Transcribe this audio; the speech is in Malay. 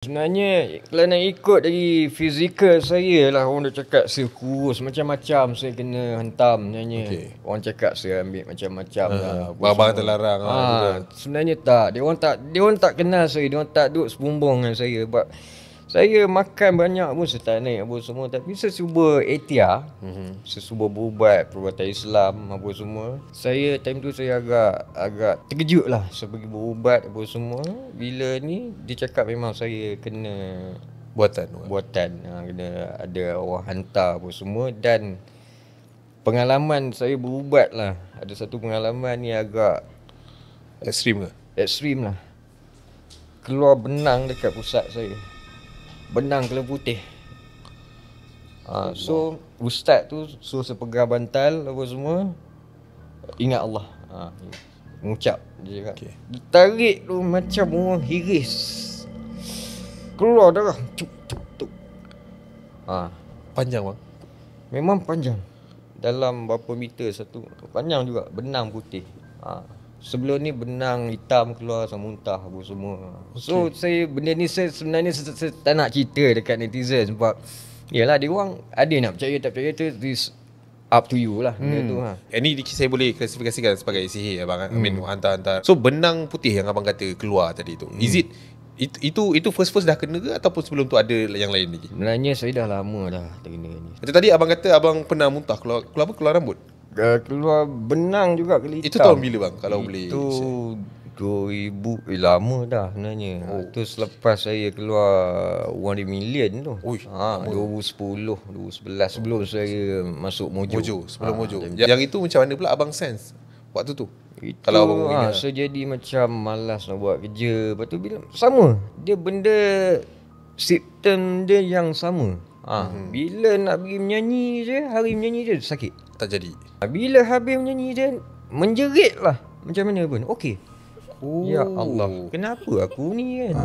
Sebenarnya kalau nak ikut dari fizikal saya lah, orang dah cakap saya kurus macam-macam, saya kena hentam sebenarnya. Orang cakap saya ambil macam-macam lah. Barang terlarang lah. Sebenarnya tak. Dia orang tak kenal saya, dia orang tak duduk sebumbung dengan saya. Sebab saya makan banyak pun saya tak naik apa semua. Tapi saya cuba ikhtiar, saya cuba berubat perubatan Islam apa semua. Saya time tu saya agak terkejut lah. Saya pergi berubat apa semua. Bila ni dia cakap memang saya kena buatan, kena ada orang hantar apa semua. Dan pengalaman saya berubat lah, ada satu pengalaman ni agak ekstrim ke? Ekstrim lah. Keluar benang dekat pusat saya, benang kelam putih. So ustaz tu suruh saya pegang bantal apa semua, ingat Allah, mengucap. Dia cakap, dia tarik tu macam orang hiris, keluar darah cuk cuk cuk. Panjang bang? Memang panjang, dalam berapa meter satu, panjang juga, benang putih. Sebelum ni benang hitam keluar sama muntah apa semua. So saya benda ni saya sebenarnya saya tak nak cerita dekat netizen. Sebab yalah, dia orang ada nak percaya tak percaya tu, this up to you lah. Benda tu Ini saya boleh klasifikasikan sebagai sihir abang. I mean hantar-hantar. So benang putih yang abang kata keluar tadi tu, is it itu first dah kena ke ataupun sebelum tu ada yang lain lagi? Sebenarnya saya dah lama dah terkena ni. Macam tadi abang kata abang pernah muntah, keluar apa? Keluar rambut? Keluar benang juga kali hitam. Itu tahun bila bang kalau boleh? Itu 2000, lama dah sebenarnya. Itu selepas saya keluar One Million tu. 2010, 2011, sebelum saya masuk Mojo. Sebelum Mojo. Yang itu macam mana pula abang sense waktu tu? Itu kalau abang saya jadi macam malas nak buat kerja. Lepas tu bila sama, dia benda simptom dia yang sama. Bila nak pergi menyanyi je, hari menyanyi je sakit. Tak jadi. Bila habis menyanyi je menjerit lah, macam mana pun okey. Ya Allah, kenapa aku ni kan?